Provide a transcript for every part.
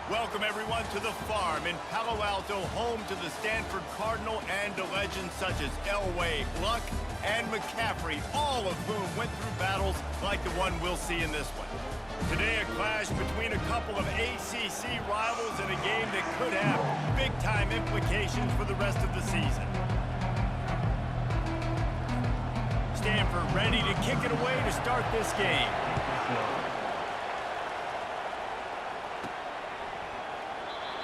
Welcome, everyone, to the farm in Palo Alto, home to the Stanford Cardinal and to legends such as Elway, Luck, and McCaffrey, all of whom went through battles like the one we'll see in this one. Today, a clash between a couple of ACC rivals in a game that could have big-time implications for the rest of the season. Stanford ready to kick it away to start this game.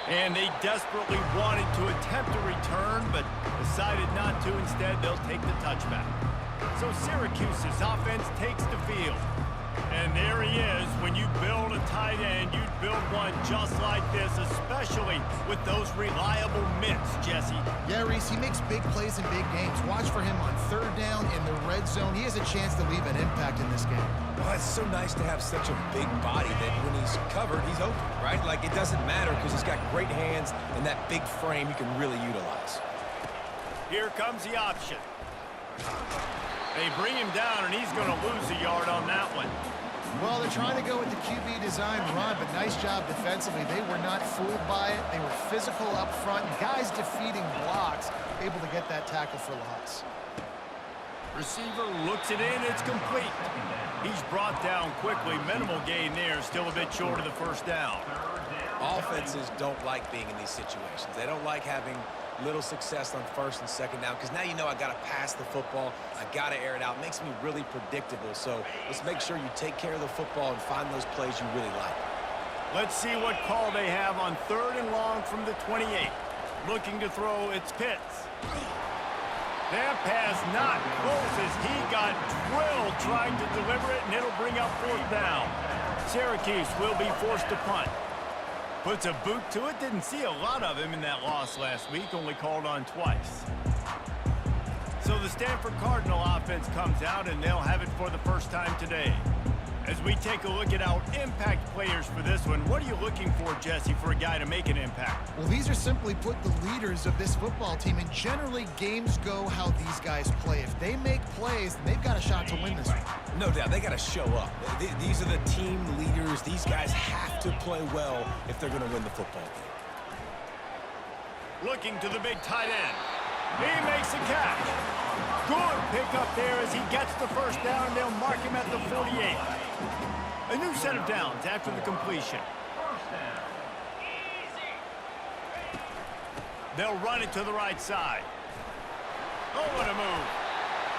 And they desperately wanted to attempt a return, but decided not to. Instead, they'll take the touchback. So Syracuse's offense takes the field. And there he is. When you build a tight end, you build one just like this, especially with those reliable mitts, Jesse. Yeah, Reese, he makes big plays in big games. Watch for him on third down in the red zone. He has a chance to leave an impact in this game. Well, it's so nice to have such a big body that when he's covered, he's open, right? Like, it doesn't matter because he's got great hands and that big frame you can really utilize. Here comes the option. They bring him down, and he's going to lose a yard on that one. Well, they're trying to go with the QB design run, but nice job defensively. They were not fooled by it. They were physical up front. Guys defeating blocks, able to get that tackle for loss. Receiver looks it in. It's complete. He's brought down quickly. Minimal gain there. Still a bit short of the first down. Offenses don't like being in these situations. They don't like having little success on first and second down because now you know I got to pass the football. I got to air it out. It makes me really predictable. So let's make sure you take care of the football and find those plays you really like. Let's see what call they have on third and long from the 28. Looking to throw, it's Pitts. That pass not close as he got drilled trying to deliver it, and it'll bring up fourth down. Syracuse will be forced to punt. Puts a boot to it. Didn't see a lot of him in that loss last week, only called on twice. So the Stanford Cardinal offense comes out, and they'll have it for the first time today. As we take a look at our impact players for this one, what are you looking for, Jesse, for a guy to make an impact? Well, these are simply put the leaders of this football team, and generally games go how these guys play. If they make plays, then they've got a shot to win this one. No doubt, they got to show up. These are the team leaders. These guys have to play well if they're going to win the football game. Looking to the big tight end. He makes a catch. Good pickup there as he gets the first down, and they'll mark him at the 48. A new set of downs after the completion. They'll run it to the right side. Oh, what a move.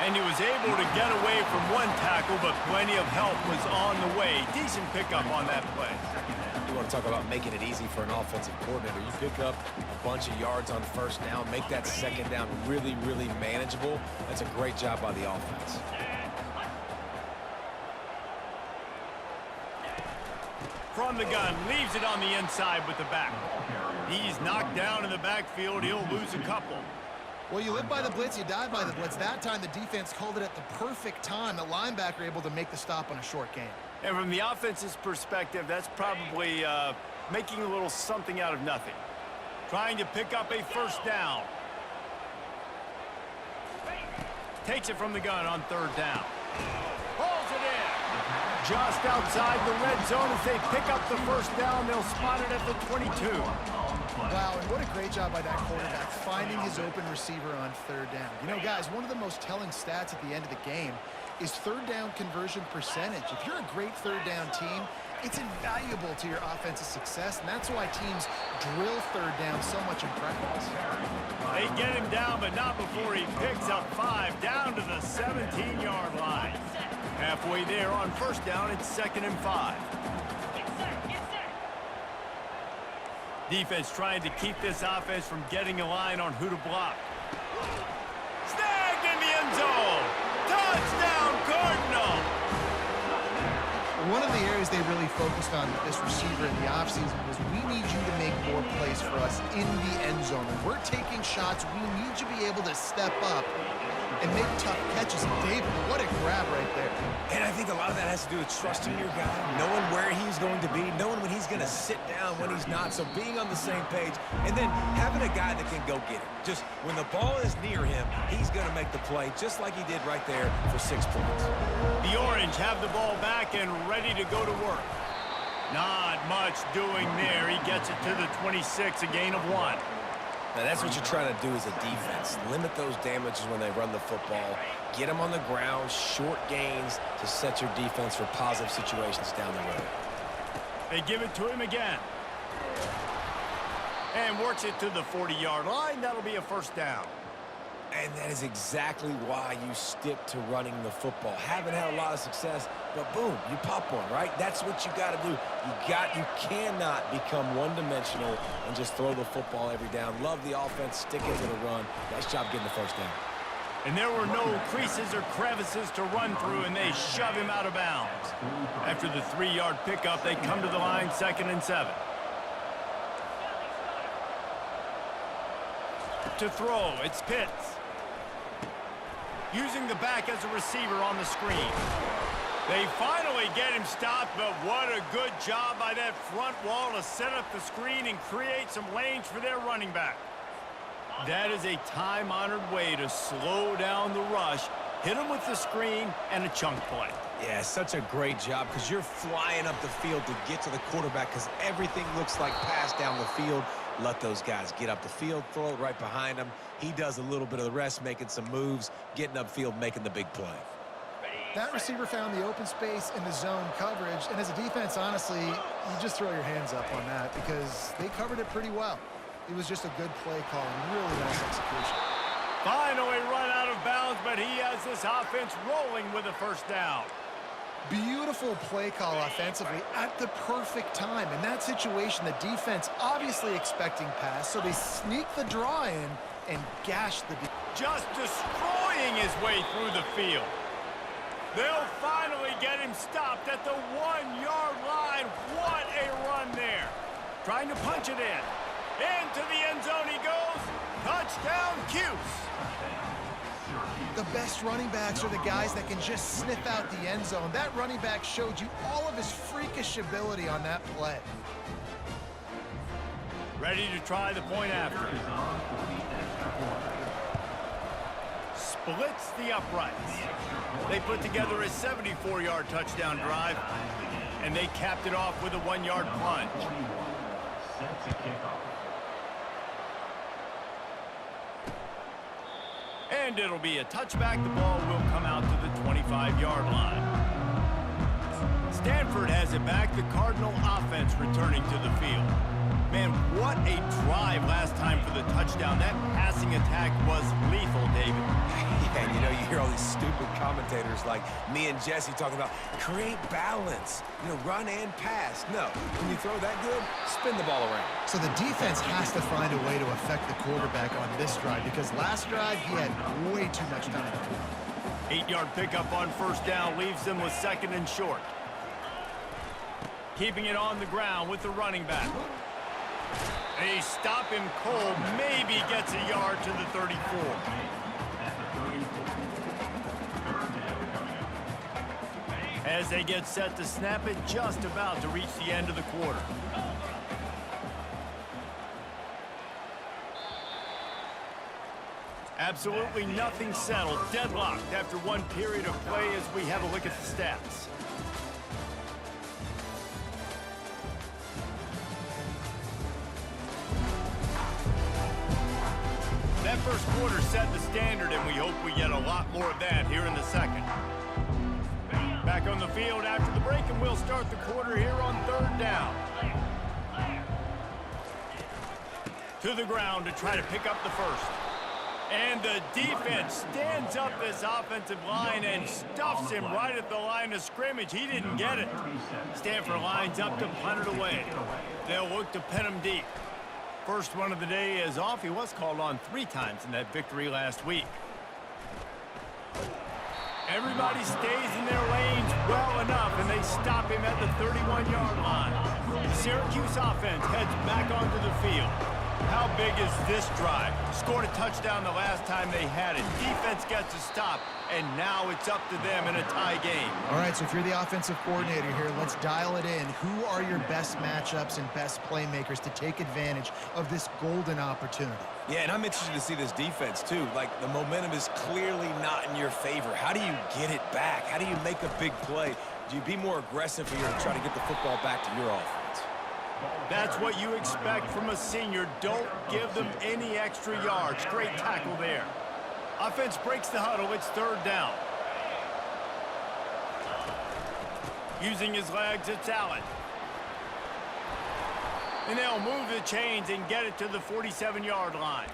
And he was able to get away from one tackle, but plenty of help was on the way. Decent pickup on that play. You want to talk about making it easy for an offensive coordinator. You pick up a bunch of yards on first down, make that second down really, really manageable. That's a great job by the offense. From the gun, leaves it on the inside with the back. He's knocked down in the backfield. He'll lose a couple. Well, you live by the blitz, you die by the blitz. That time the defense called it at the perfect time. The linebacker able to make the stop on a short gain. And from the offense's perspective, that's probably making a little something out of nothing. Trying to pick up a first down. Takes it from the gun on third down. Pulls it in. Just outside the red zone as they pick up the first down. They'll spot it at the 22. Wow, and what a great job by that quarterback, finding his open receiver on third down. You know, guys, one of the most telling stats at the end of the game is third down conversion percentage. If you're a great third down team, it's invaluable to your offensive success, and that's why teams drill third down so much in practice. They get him down, but not before he picks up 5 down to the 17-yard line. Halfway there on first down, it's 2nd and 5. Defense trying to keep this offense from getting a line on who to block. Snagged in the end zone. Touchdown, Cardinal. One of the areas they really focused on with this receiver in the offseason was we need you to make more plays for us in the end zone. When we're taking shots, we need you to be able to step up and make tough catches. And David, what a grab right there. And I think a lot of that has to do with trusting your guy, knowing where he's going to be, knowing when he's going to sit down, when he's not, so being on the same page, and then having a guy that can go get it. Just when the ball is near him, he's going to make the play, just like he did right there for 6 points. The Orange have the ball back and ready to go to work. Not much doing there. He gets it to the 26, a gain of 1. Now, that's what you're trying to do as a defense. Limit those damages when they run the football. Get them on the ground, short gains to set your defense for positive situations down the road. They give it to him again. And works it to the 40-yard line. That'll be a first down. And that is exactly why you stick to running the football. Haven't had a lot of success, but boom, you pop one, right? That's what you got to do. You cannot become one-dimensional and just throw the football every down. Love the offense, stick into the run. Nice job getting the first down. And there were no creases or crevices to run through, and they shove him out of bounds. After the 3-yard pickup, they come to the line, 2nd and 7. To throw, it's Pitts. Using the back as a receiver on the screen. They finally get him stopped, but what a good job by that front wall to set up the screen and create some lanes for their running back. That is a time-honored way to slow down the rush, hit him with the screen, and a chunk play. Yeah, such a great job because you're flying up the field to get to the quarterback because everything looks like pass down the field. Let those guys get up the field, throw it right behind him. He does a little bit of the rest, making some moves, getting upfield, making the big play. That receiver found the open space in the zone coverage, and as a defense, honestly, you just throw your hands up on that because they covered it pretty well. It was just a good play call and really nice execution. Finally run out of bounds, but he has this offense rolling with a first down. Beautiful play call offensively at the perfect time. In that situation, the defense obviously expecting pass, so they sneak the draw in and gash the defense. Just destroying his way through the field. They'll finally get him stopped at the 1-yard line. What a run there. Trying to punch it in. Into the end zone he goes. Touchdown, Cuse. The best running backs are the guys that can just sniff out the end zone. That running back showed you all of his freakish ability on that play. Ready to try the point after. Splits the uprights. They put together a 74-yard touchdown drive, and they capped it off with a 1-yard plunge. And it'll be a touchback. The ball will come out to the 25-yard line. Stanford has it back. The Cardinal offense returning to the field. Man, what a drive last time for the touchdown. That passing attack was lethal, David. Yeah, you know, you hear all these stupid commentators like me and Jesse talking about create balance, you know, run and pass. No, when you throw that good, spin the ball around. So the defense has to find a way to affect the quarterback on this drive because last drive he had way too much time. 8-yard pickup on first down leaves them with 2nd and short. Keeping it on the ground with the running back. They stop him cold, maybe gets a yard to the 34. As they get set to snap it, just about to reach the end of the quarter. Absolutely nothing settled, deadlocked after one period of play as we have a look at the stats. That first quarter set the standard, and we hope we get a lot more of that here in the second. Back on the field after the break, and we'll start the quarter here on 3rd down. To the ground to try to pick up the first. And the defense stands up this offensive line and stuffs him right at the line of scrimmage. He didn't get it. Stanford lines up to punt it away. They'll look to pin him deep. First one of the day is off. He was called on 3 times in that victory last week. Everybody stays in their lanes well enough, and they stop him at the 31-yard line. The Syracuse offense heads back onto the field. How big is this drive? Scored a touchdown the last time they had it. Defense gets a stop, and now it's up to them in a tie game. All right, so if you're the offensive coordinator here, let's dial it in. Who are your best matchups and best playmakers to take advantage of this golden opportunity? Yeah, and I'm interested to see this defense, too. Like, the momentum is clearly not in your favor. How do you get it back? How do you make a big play? Do you be more aggressive here to try to get the football back to your offense? That's what you expect from a senior. Don't give them any extra yards. Great tackle there. Offense breaks the huddle. It's third down. Using his legs, it's Allen. And they'll move the chains and get it to the 47-yard line.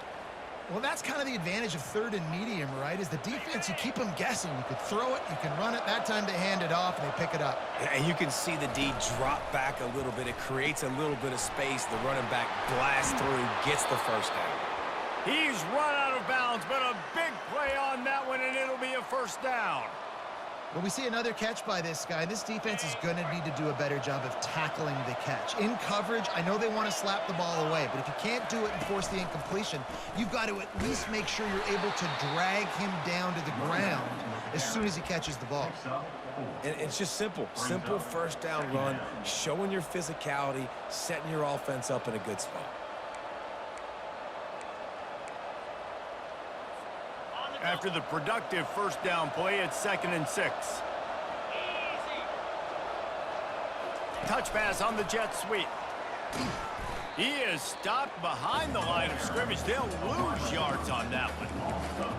Well, that's kind of the advantage of third and medium, right? Is the defense, you keep them guessing. You could throw it, you can run it. That time they hand it off, and they pick it up. And you can see the D drop back a little bit. It creates a little bit of space. The running back blasts through, gets the first down. He's run out of bounds, but a big play on that one, and it'll be a first down. Well, we see another catch by this guy. This defense is going to need to do a better job of tackling the catch. In coverage, I know they want to slap the ball away, but if you can't do it and force the incompletion, you've got to at least make sure you're able to drag him down to the ground as soon as he catches the ball. And it's just simple. Simple first down run, showing your physicality, setting your offense up in a good spot. After the productive first down play, it's 2nd and 6. Touch pass on the jet sweep. He is stopped behind the line of scrimmage. They'll lose yards on that one.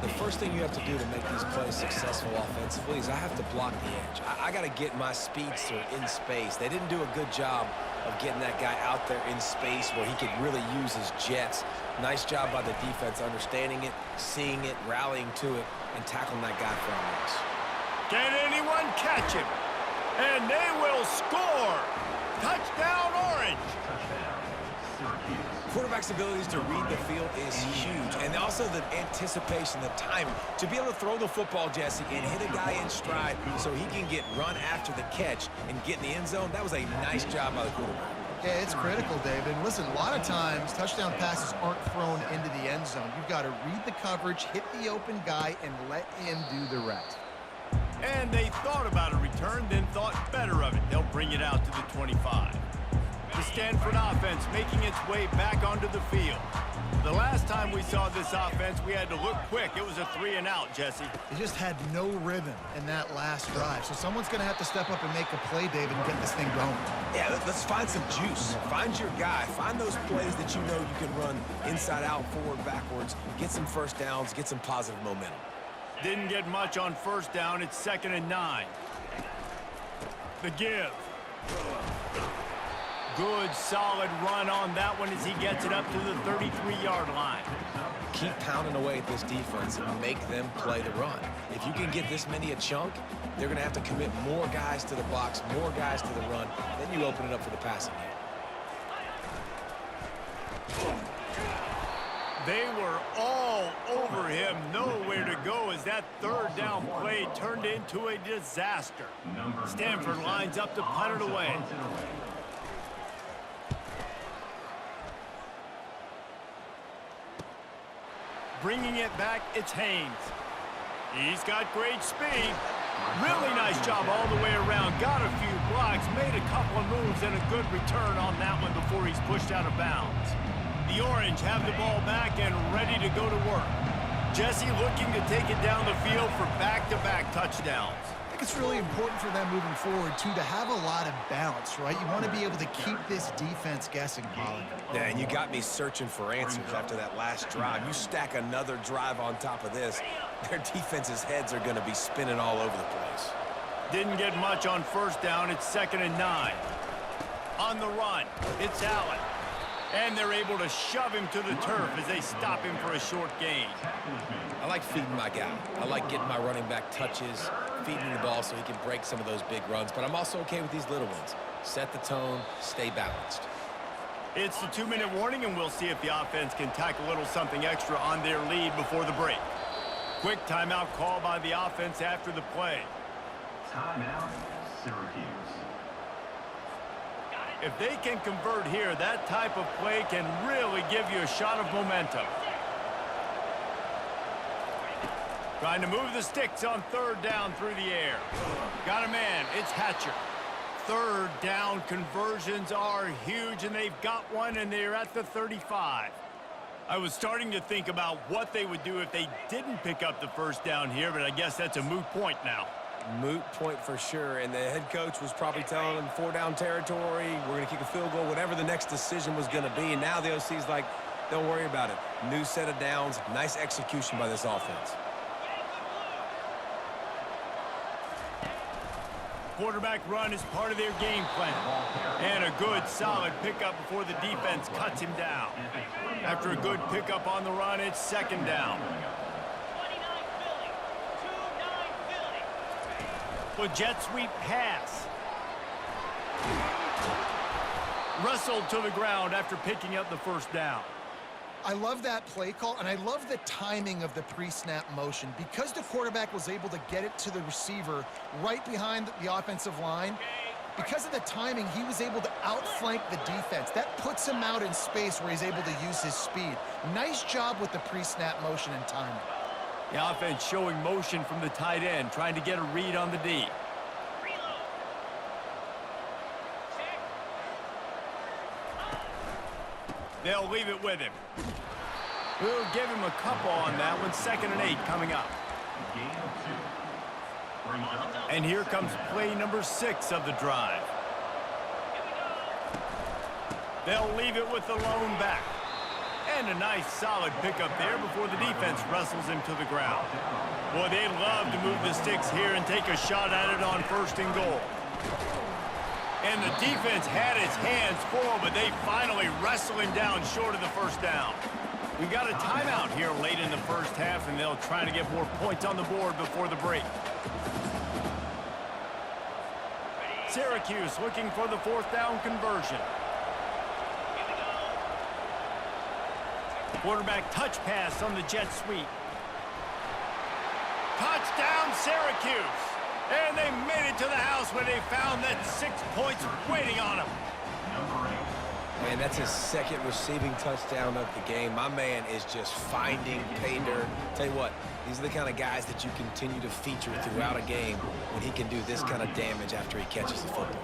The first thing you have to do to make these plays successful offensively is I have to block the edge. I got to get my speedster in space. They didn't do a good job of getting that guy out there in space where he could really use his jets. Nice job by the defense understanding it, seeing it, rallying to it, and tackling that guy for a miss. Can anyone catch him? And they will score. Touchdown, Orange. Quarterback's abilities to read the field is huge, and also the anticipation, the timing. To be able to throw the football, Jesse, and hit a guy in stride so he can get run after the catch and get in the end zone, that was a nice job by the quarterback. Yeah, it's critical, David. Listen, a lot of times touchdown passes aren't thrown into the end zone. You've got to read the coverage, hit the open guy, and let him do the rest. And they thought about a return, then thought better of it. They'll bring it out to the 25. The Stanford offense making its way back onto the field. The last time we saw this offense, we had to look quick. It was a 3-and-out, Jesse. They just had no rhythm in that last drive. So someone's going to have to step up and make a play, David, and get this thing going. Yeah, let's find some juice. Find your guy. Find those plays that you know you can run inside out, forward, backwards. Get some first downs. Get some positive momentum. Didn't get much on first down. It's 2nd and 9. The give. Good, solid run on that one as he gets it up to the 33-yard line. Keep pounding away at this defense and make them play the run. If you can get this many a chunk, they're going to have to commit more guys to the box, more guys to the run. Then you open it up for the passing game. They were all over him, nowhere to go as that third down play turned into a disaster. Stanford lines up to punt it away. Bringing it back, it's Haynes. He's got great speed. Really nice job all the way around. Got a few blocks, made a couple of moves, and a good return on that one before he's pushed out of bounds. The Orange have the ball back and ready to go to work. Jesse looking to take it down the field for back-to-back touchdowns. I think it's really important for them moving forward, too, to have a lot of balance, right? You want to be able to keep this defense guessing, Colin. Yeah, and you got me searching for answers after that last drive. You stack another drive on top of this, their defense's heads are going to be spinning all over the place. Didn't get much on first down. It's 2nd and 9. On the run, it's Allen. And they're able to shove him to the turf as they stop him for a short gain. I like feeding my guy. I like getting my running back touches, feeding the ball so he can break some of those big runs. But I'm also okay with these little ones. Set the tone, stay balanced. It's the 2-minute warning, and we'll see if the offense can tack a little something extra on their lead before the break. Quick timeout call by the offense after the play. Timeout, Syracuse. If they can convert here, that type of play can really give you a shot of momentum. Trying to move the sticks on third down through the air. Got a man. It's Hatcher. Third down conversions are huge, and they've got one, and they're at the 35. I was starting to think about what they would do if they didn't pick up the first down here, but I guess that's a moot point now. Moot point for sure, and the head coach was probably telling them 4-down territory, we're going to kick a field goal, whatever the next decision was going to be, and now the OC's like, don't worry about it. New set of downs, nice execution by this offense. Quarterback run is part of their game plan. And a good, solid pickup before the defense cuts him down. After a good pickup on the run, it's second down. A jet sweep pass. Wrestled to the ground after picking up the first down. I love that play call, and I love the timing of the pre-snap motion. Because the quarterback was able to get it to the receiver right behind the offensive line, because of the timing, he was able to outflank the defense. That puts him out in space where he's able to use his speed. Nice job with the pre-snap motion and timing. The offense showing motion from the tight end, trying to get a read on the D. They'll leave it with him. We'll give him a couple on that one. 2nd and 8 coming up. And here comes play number 6 of the drive. They'll leave it with the lone back. And a nice solid pickup there before the defense wrestles him to the ground. Boy, they'd love to move the sticks here and take a shot at it on 1st and goal. And the defense had its hands full, but they finally wrestle him down short of the first down. We got a timeout here late in the first half, and they'll try to get more points on the board before the break. Syracuse looking for the 4th down conversion. Quarterback touch pass on the jet sweep. Touchdown, Syracuse! And they made it to the house where they found that 6 points waiting on them. Man, that's his 2nd receiving touchdown of the game. My man is just finding pay dirt. Tell you what, these are the kind of guys that you continue to feature throughout a game when he can do this kind of damage after he catches the football.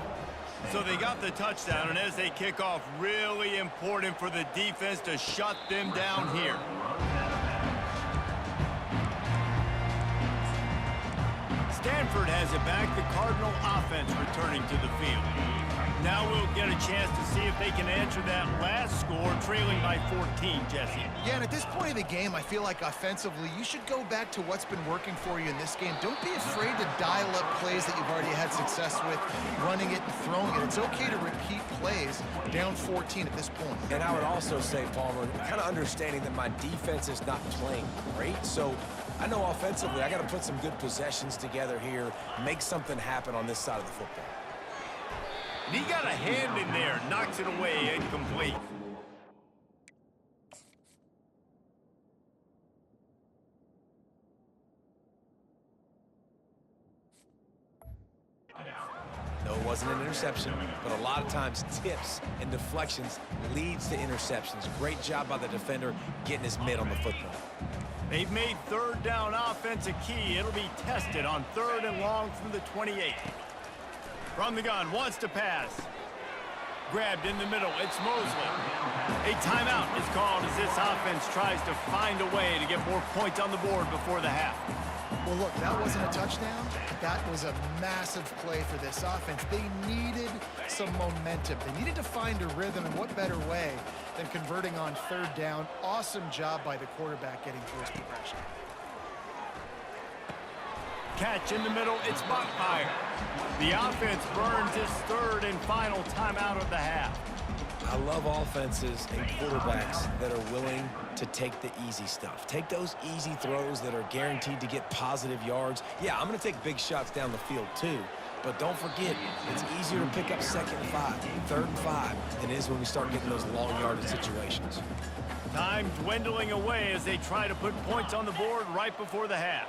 So they got the touchdown, and as they kick off, really important for the defense to shut them down here. Stanford has it back, the Cardinal offense returning to the field. Now we'll get a chance to see if they can answer that last score, trailing by 14, Jesse. Yeah, and at this point of the game, I feel like offensively, you should go back to what's been working for you in this game. Don't be afraid to dial up plays that you've already had success with, running it and throwing it. It's okay to repeat plays down 14 at this point. And I would also say, Palmer, kind of understanding that my defense is not playing great, so I know offensively I got to put some good possessions together here, make something happen on this side of the football. And he got a hand in there, knocks it away, incomplete. No, it wasn't an interception, but a lot of times tips and deflections leads to interceptions. Great job by the defender getting his mitt on the football. They've made 3rd down offense a key. It'll be tested on 3rd and long from the 28. From the gun, wants to pass. Grabbed in the middle, it's Mosley. A timeout is called as this offense tries to find a way to get more points on the board before the half. Well, look, that wasn't a touchdown. That was a massive play for this offense. They needed some momentum. They needed to find a rhythm, and what better way than converting on 3rd down. Awesome job by the quarterback getting through his progression. Catch in the middle, it's Buckmeyer. The offense burns its 3rd and final timeout of the half. I love offenses and quarterbacks that are willing to take the easy stuff. Take those easy throws that are guaranteed to get positive yards. Yeah, I'm going to take big shots down the field too, but don't forget, it's easier to pick up 2nd and 5, 3rd and 5 than it is when we start getting those long yardage situations. Time dwindling away as they try to put points on the board right before the half.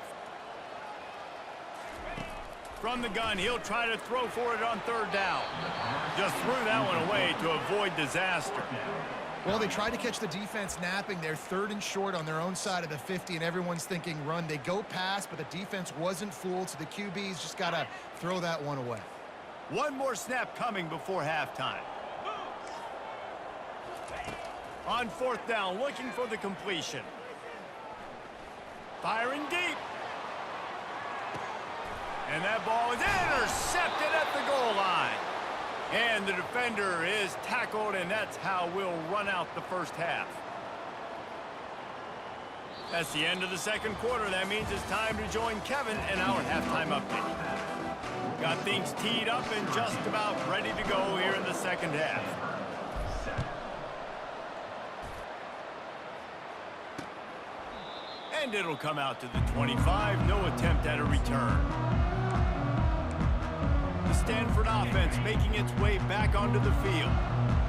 From the gun, he'll try to throw for it on 3rd down. Just threw that one away to avoid disaster. Well, they tried to catch the defense napping. They're 3rd and short on their own side of the 50, and everyone's thinking run. They go pass, but the defense wasn't fooled, so the QB's just got to throw that one away. One more snap coming before halftime. On 4th down, looking for the completion. Firing deep. And that ball is intercepted at the goal line. And the defender is tackled, and that's how we'll run out the first half. That's the end of the second quarter. That means it's time to join Kevin in our halftime update. Got things teed up and just about ready to go here in the second half. And it'll come out to the 25. No attempt at a return. The Stanford offense making its way back onto the field.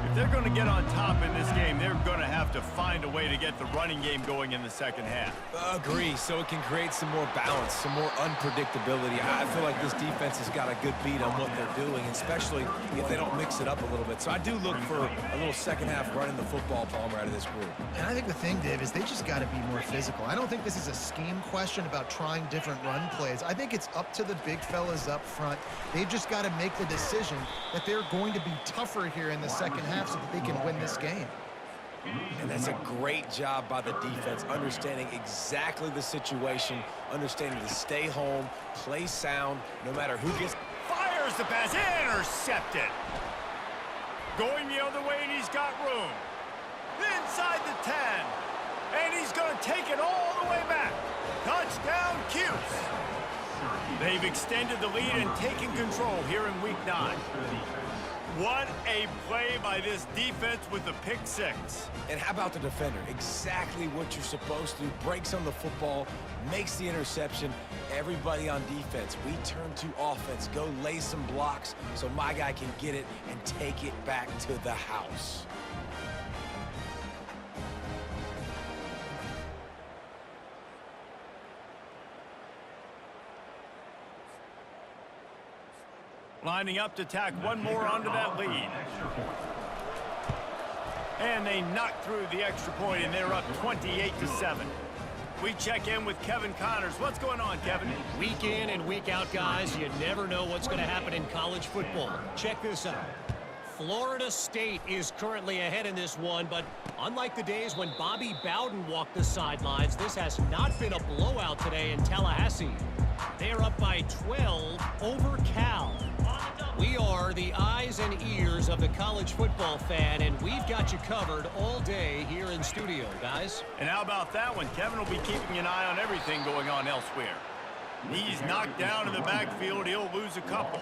If they're going to get on top in this game, they're going to have to find a way to get the running game going in the second half. Agree, so it can create some more balance, some more unpredictability. I feel like this defense has got a good beat on what they're doing, especially if they don't mix it up a little bit. So I do look for a little second half running the football, Palmer, out of this group. And I think the thing, Dave, is they just got to be more physical. I don't think this is a scheme question about trying different run plays. I think it's up to the big fellas up front. They've just got to make the decision that they're going to be tougher here in the second half so that they can win this game. And that's a great job by the defense, understanding exactly the situation, understanding to stay home, play sound, no matter who gets... Fires the pass, intercepted. Going the other way, and he's got room. Inside the 10. And he's going to take it all the way back. Touchdown, Cuse. They've extended the lead and taken control here in Week 9. What a play by this defense with the pick six. And how about the defender? Exactly what you're supposed to do. Breaks on the football, makes the interception. Everybody on defense, we turn to offense. Go lay some blocks so my guy can get it and take it back to the house. Lining up to tack one more onto that lead. And they knock through the extra point, and they're up 28-7. We check in with Kevin Connors. What's going on, Kevin? Week in and week out, guys. You never know what's going to happen in college football. Check this out. Florida State is currently ahead in this one, but unlike the days when Bobby Bowden walked the sidelines, this has not been a blowout today in Tallahassee. They are up by 12 over Cal. We are the eyes and ears of the college football fan, and we've got you covered all day here in studio, guys. And how about that one? Kevin will be keeping an eye on everything going on elsewhere. He's knocked down in the backfield. He'll lose a couple.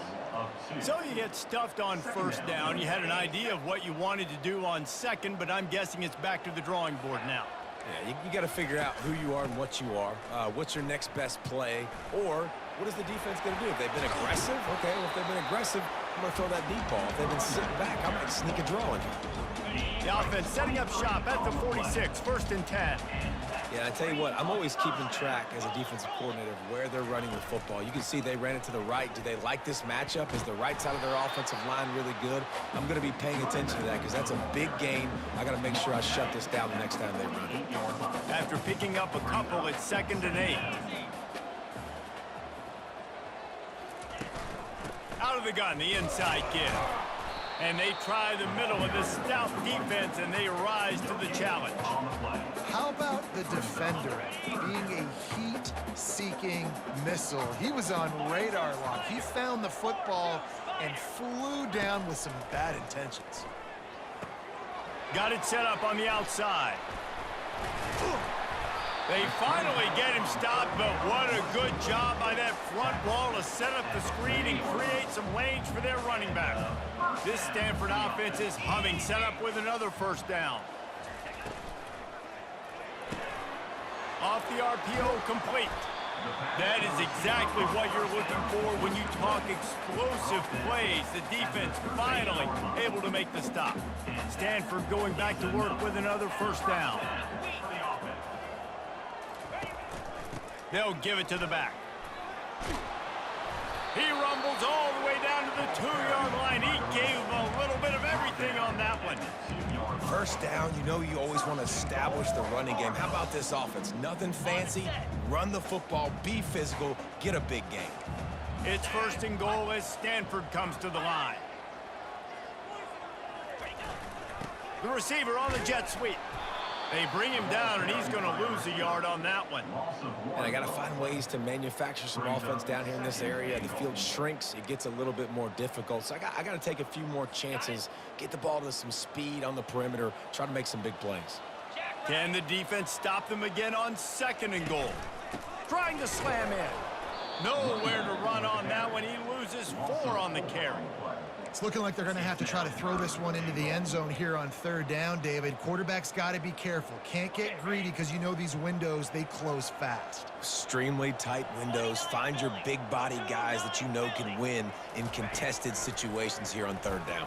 So you get stuffed on first down. You had an idea of what you wanted to do on second, but I'm guessing it's back to the drawing board now. Yeah, you got to figure out who you are and what you are. What's your next best play? Or what is the defense going to do? If they've been aggressive, okay, well, if they've been aggressive, I'm going to throw that deep ball. If they've been sitting back, I might sneak a draw in here. The offense setting up shop at the 46, 1st and 10. Yeah, I tell you what, I'm always keeping track as a defensive coordinator of where they're running the football. You can see they ran it to the right. Do they like this matchup? Is the right side of their offensive line really good? I'm going to be paying attention to that because that's a big game. I got to make sure I shut this down the next time they run it. After picking up a couple, it's 2nd and 8. Out of the gun, the inside give. And they try the middle of this stout defense, and they rise to the challenge. How about the defender being a heat-seeking missile? He was on radar lock. He found the football and flew down with some bad intentions. Got it set up on the outside. They finally get him stopped, but what a good job by that front wall to set up the screen and create some lanes for their running back. This Stanford offense is humming, set up with another first down. Off the RPO, complete. That is exactly what you're looking for when you talk explosive plays. The defense finally able to make the stop. Stanford going back to work with another first down. They'll give it to the back. He rumbles all the way down to the 2-yard line. He gave him a little bit of everything on that one. First down, you know you always want to establish the running game. How about this offense? Nothing fancy. Run the football, be physical, get a big game. It's 1st and goal as Stanford comes to the line. The receiver on the jet sweep. They bring him down, and he's going to lose a yard on that one. And I got to find ways to manufacture some offense down here in this area. The field shrinks. It gets a little bit more difficult. So I got to take a few more chances, get the ball to some speed on the perimeter, try to make some big plays. Can the defense stop them again on 2nd and goal? Trying to slam in. Nowhere to run on that one. He loses 4 on the carry. It's looking like they're going to have to try to throw this one into the end zone here on 3rd down, David. Quarterback's got to be careful. Can't get greedy because you know these windows, they close fast. Extremely tight windows. Find your big body guys that you know can win in contested situations here on 3rd down.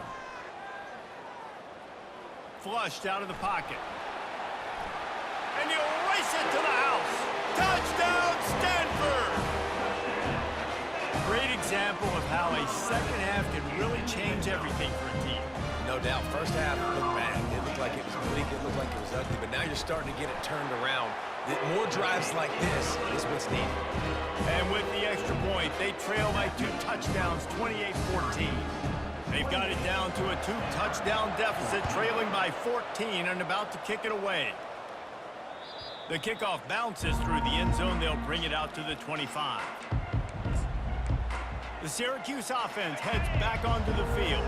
Flushed out of the pocket. And you race it to the house. Touchdown, Stanford! Great example of how a second half can really change everything for a team. No doubt. First half looked bad. It looked like it was bleak. It looked like it was ugly. But now you're starting to get it turned around. More drives like this is what's needed. And with the extra point, they trail by 2 touchdowns, 28-14. They've got it down to a 2-touchdown deficit, trailing by 14 and about to kick it away. The kickoff bounces through the end zone. They'll bring it out to the 25. The Syracuse offense heads back onto the field.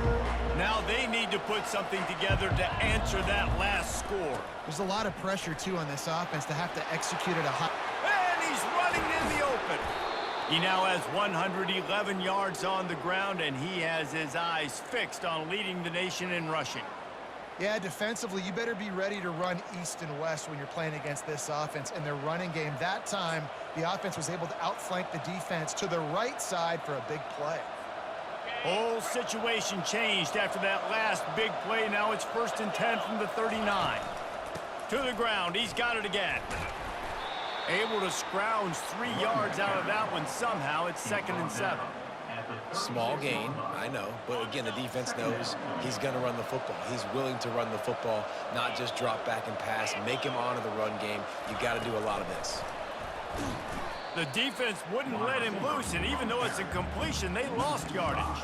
Now they need to put something together to answer that last score. There's a lot of pressure, too, on this offense to have to execute at a high... And he's running in the open. He now has 111 yards on the ground, and he has his eyes fixed on leading the nation in rushing. Yeah, defensively, you better be ready to run east and west when you're playing against this offense. And their running game, that time, the offense was able to outflank the defense to the right side for a big play. Whole situation changed after that last big play. Now it's 1st and 10 from the 39. To the ground, he's got it again. Able to scrounge 3 yards out of that one somehow. It's 2nd and 7. Small gain, I know. But again, the defense knows he's going to run the football. He's willing to run the football, not just drop back and pass. Make him honor the run game. You got to do a lot of this. The defense wouldn't let him loose, and even though it's a completion, they lost yardage.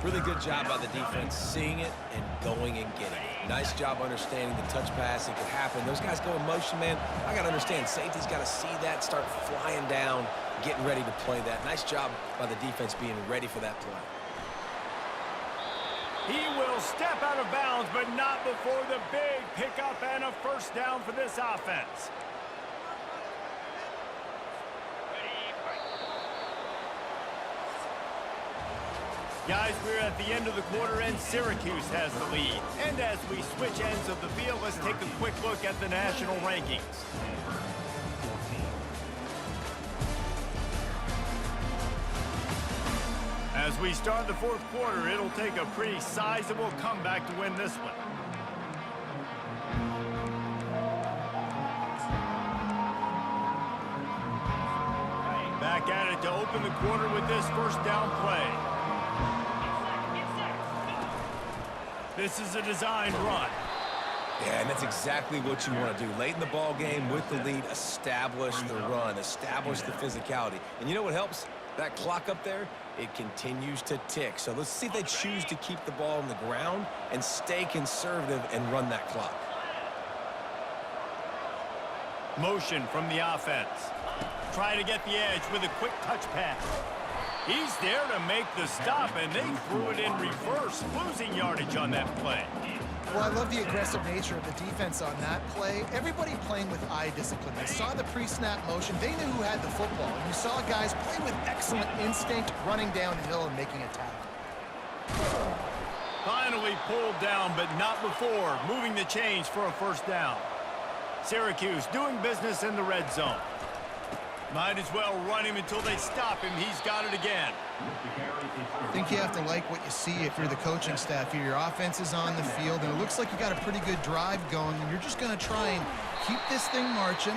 Really good job by the defense seeing it and going and getting it. Nice job understanding the touch pass. It could happen. Those guys go in motion, man. I got to understand. Safety's got to see that, start flying down, getting ready to play that. Nice job by the defense being ready for that play. He will step out of bounds, but not before the big pickup and a 1st down for this offense. Guys, we're at the end of the quarter, and Syracuse has the lead. And as we switch ends of the field, let's take a quick look at the national rankings. As we start the 4th quarter, it'll take a pretty sizable comeback to win this one. Back at it to open the quarter with this 1st down play. This is a designed run. Yeah, and that's exactly what you want to do. Late in the ball game with the lead, establish the run, establish the physicality. And you know what helps? That clock up there, it continues to tick. So let's see if they choose to keep the ball on the ground and stay conservative and run that clock. Motion from the offense. Trying to get the edge with a quick touch pass. He's there to make the stop, and they threw it in reverse, losing yardage on that play. Well, I love the aggressive nature of the defense on that play. Everybody playing with eye discipline. They saw the pre-snap motion. They knew who had the football. And you saw guys play with excellent instinct, running downhill and making a tackle. Finally pulled down, but not before moving the chains for a 1st down. Syracuse doing business in the red zone. Might as well run him until they stop him. He's got it again. I think you have to like what you see if you're the coaching staff here. Your offense is on the field, and it looks like you got a pretty good drive going, and you're just going to try and keep this thing marching,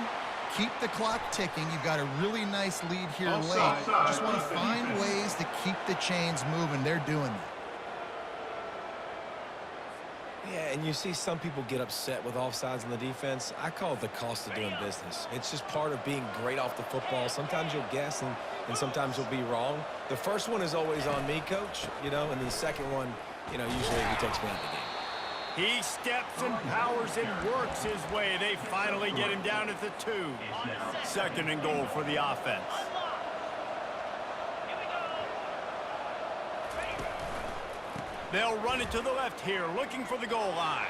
keep the clock ticking. You've got a really nice lead here late. Just want to find ways to keep the chains moving. They're doing that. Yeah, and you see some people get upset with offsides on the defense. I call it the cost of doing business. It's just part of being great off the football. Sometimes you'll guess and sometimes you'll be wrong. The first one is always on me, coach, you know, and the second one, you know, usually he takes me out of the game. He steps and powers and works his way. They finally get him down at the 2. 2nd and goal for the offense. They'll run it to the left here, looking for the goal line.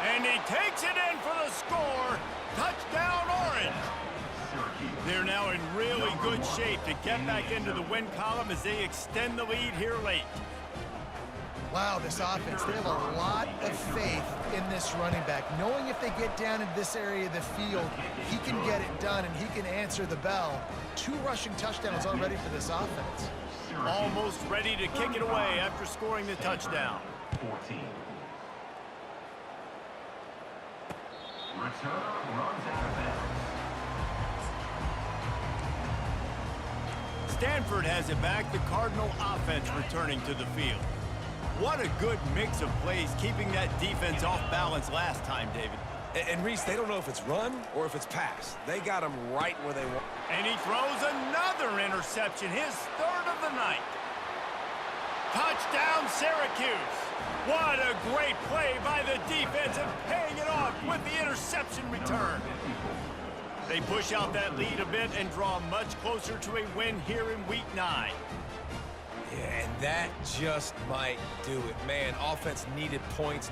And he takes it in for the score. Touchdown, Orange. They're now in really good shape to get back into the win column as they extend the lead here late. Wow, this offense, they have a lot of faith in this running back, knowing if they get down in this area of the field, he can get it done and he can answer the bell. 2 rushing touchdowns already for this offense. Almost ready to kick it away after scoring the touchdown. 14. Return runs out of bounds. Stanford has it back, the Cardinal offense returning to the field. What a good mix of plays, keeping that defense off balance last time, David. And Reese, they don't know if it's run or if it's pass. They got him right where they want. And he throws another interception, his 3rd of the night. Touchdown, Syracuse. What a great play by the defense and paying it off with the interception return. They push out that lead a bit and draw much closer to a win here in Week 9. Yeah, and that just might do it. Man, offense needed points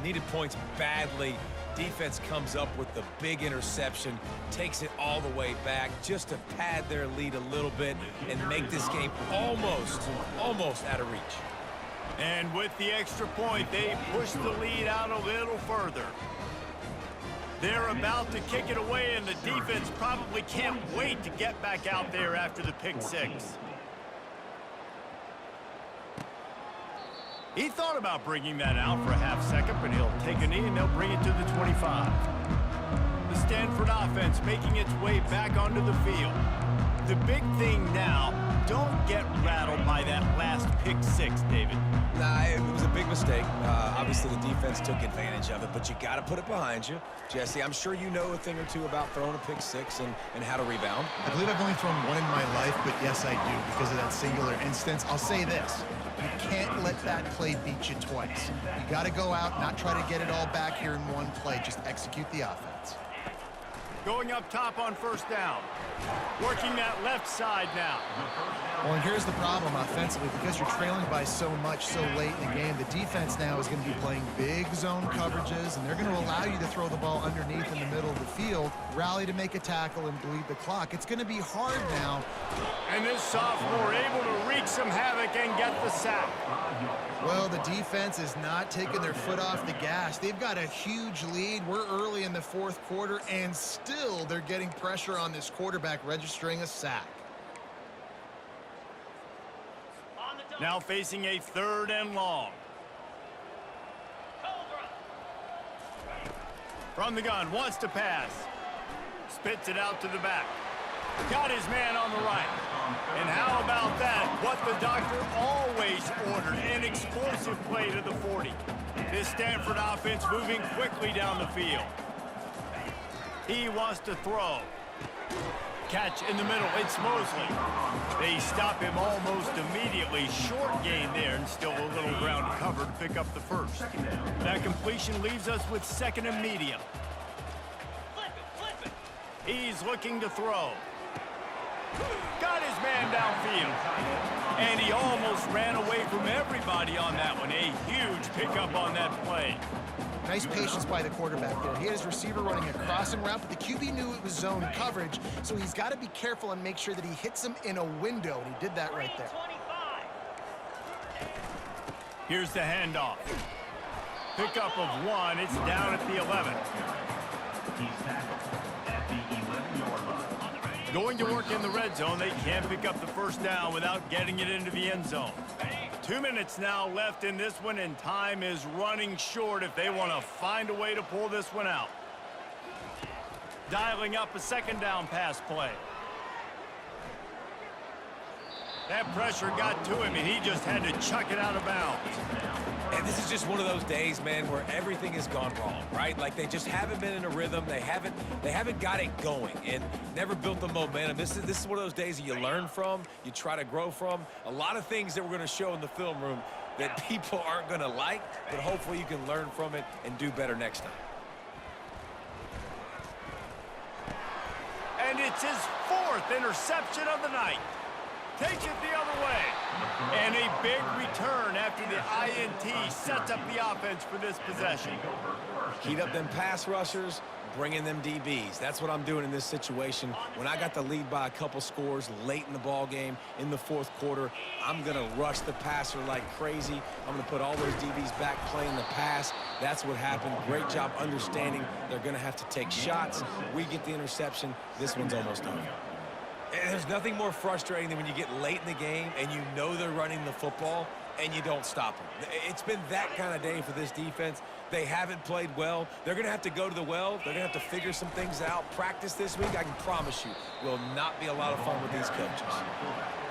badly. Defense comes up with the big interception, takes it all the way back just to pad their lead a little bit and make this game almost out of reach. And with the extra point, they push the lead out a little further. They're about to kick it away, and the defense probably can't wait to get back out there after the pick 6. He thought about bringing that out for a half-second, but he'll take a knee and they'll bring it to the 25. The Stanford offense making its way back onto the field. The big thing now, don't get rattled by that last pick 6, David. Nah, it was a big mistake. Obviously, the defense took advantage of it, but you got to put it behind you. Jesse, I'm sure you know a thing or two about throwing a pick 6 and how to rebound. I believe I've only thrown 1 in my life, but yes, I do because of that singular instance. I'll say this. You can't let that play beat you twice. You got to go out, not try to get it all back here in one play. Just execute the offense. Going up top on 1st down. Working that left side now. Well, and here's the problem offensively. Because you're trailing by so much so late in the game, the defense now is going to be playing big zone coverages, and they're going to allow you to throw the ball underneath in the middle of the field, rally to make a tackle, and bleed the clock. It's going to be hard now. And this sophomore able to wreak some havoc and get the sack. Well, the defense is not taking their foot off the gas. They've got a huge lead. We're early in the 4th quarter, and still they're getting pressure on this quarterback, registering a sack. Now facing a 3rd and long. From the gun, wants to pass. Spits it out to the back. Got his man on the right. And how about that? What the doctor always ordered, an explosive play to the 40. This Stanford offense moving quickly down the field. He wants to throw. Catch in the middle, it's Mosley. They stop him almost immediately. Short gain there, and still a little ground cover to pick up the 1st. That completion leaves us with 2nd and medium. He's looking to throw. Got his man downfield. And he almost ran away from everybody on that one. A huge pickup on that play. Nice patience by the quarterback there. He had his receiver running a crossing route, but the QB knew it was zone coverage, so he's got to be careful and make sure that he hits him in a window, and he did that right there. Here's the handoff. Pickup of 1. It's down at the 11. He's tackled at the 11-yard line. Going to work in the red zone. They can't pick up the 1st down without getting it into the end zone. 2 minutes now left in this one, and time is running short if they want to find a way to pull this one out. Dialing up a 2nd down pass play. That pressure got to him, and he just had to chuck it out of bounds. And this is just one of those days, man, where everything has gone wrong, right? Like they just haven't been in a rhythm. They haven't got it going and never built the momentum. This is one of those days that you learn from, you try to grow from. A lot of things that we're going to show in the film room that people aren't going to like, but hopefully you can learn from it and do better next time. And it's his 4th interception of the night. Takes it the other way. And a big return after the INT sets up the offense for this possession. Heat up them pass rushers, bring in them DBs. That's what I'm doing in this situation. When I got the lead by a couple scores late in the ball game in the 4th quarter, I'm going to rush the passer like crazy. I'm going to put all those DBs back playing the pass. That's what happened. Great job understanding they're going to have to take shots. We get the interception. This one's almost over. And there's nothing more frustrating than when you get late in the game and you know they're running the football and you don't stop them. It's been that kind of day for this defense. They haven't played well. They're going to have to go to the well. They're going to have to figure some things out. Practice this week, I can promise you, will not be a lot of fun with these coaches.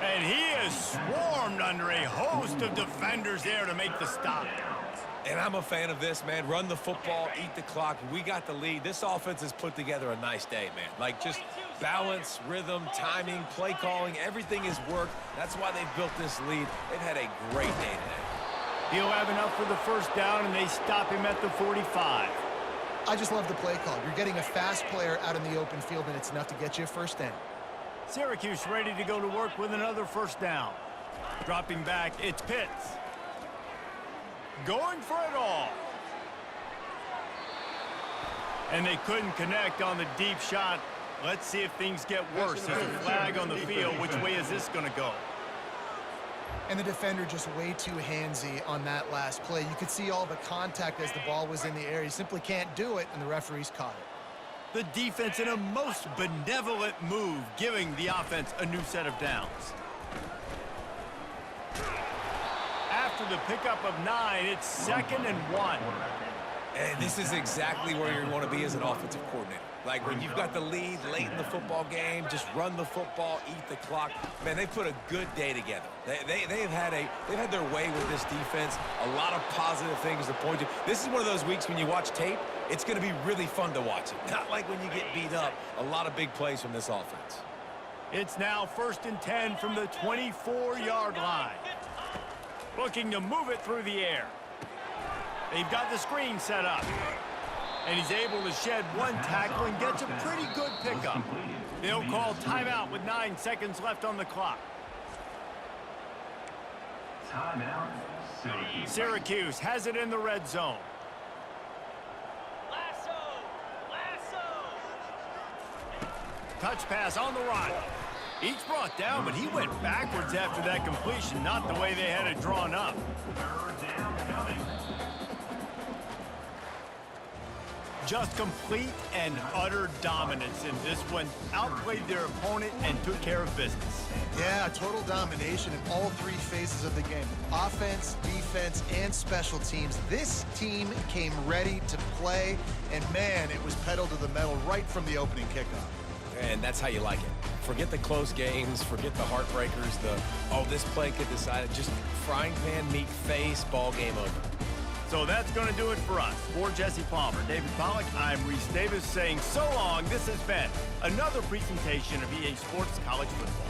And he is swarmed under a host of defenders there to make the stop. And I'm a fan of this, man. Run the football, eat the clock. We got the lead. This offense has put together a nice day, man. Like, just balance, rhythm, timing, play calling, everything has worked. That's why they've built this lead. They've had a great day today. He'll have enough for the first down, and they stop him at the 45. I just love the play call. You're getting a fast player out in the open field, and it's enough to get you a first down. Syracuse ready to go to work with another first down. Dropping back, it's Pitts. Going for it all. And they couldn't connect on the deep shot. Let's see if things get worse. There's a flag on the field. Which way is this going to go? And the defender just way too handsy on that last play. You could see all the contact as the ball was in the air. He simply can't do it, and the referees caught it. The defense in a most benevolent move, giving the offense a new set of downs. After the pickup of 9, it's 2nd and 1. And this is exactly where you want to be as an offensive coordinator. Like, when you've got the lead late in the football game, just run the football, eat the clock. Man, they put a good day together. They've had their way with this defense. A lot of positive things to point to. This is one of those weeks when you watch tape, it's going to be really fun to watch it. Not like when you get beat up. A lot of big plays from this offense. It's now 1st and 10 from the 24-yard line. Looking to move it through the air. They've got the screen set up. And he's able to shed one tackle and gets a pretty good pickup. They'll call timeout with 9 seconds left on the clock. Timeout, Syracuse has it in the red zone. Touch pass on the run. Each brought down, but he went backwards after that completion, not the way they had it drawn up. third down coming. Just complete and utter dominance in this one. Outplayed their opponent and took care of business. Yeah, total domination in all 3 phases of the game. Offense, defense, and special teams. This team came ready to play, and man, it was pedal to the metal right from the opening kickoff. And that's how you like it. Forget the close games, forget the heartbreakers, this play could decide it. Just frying pan, meat face, ball game over. So that's going to do it for us. For Jesse Palmer, David Pollack, I'm Reese Davis saying so long. This has been another presentation of EA Sports College Football.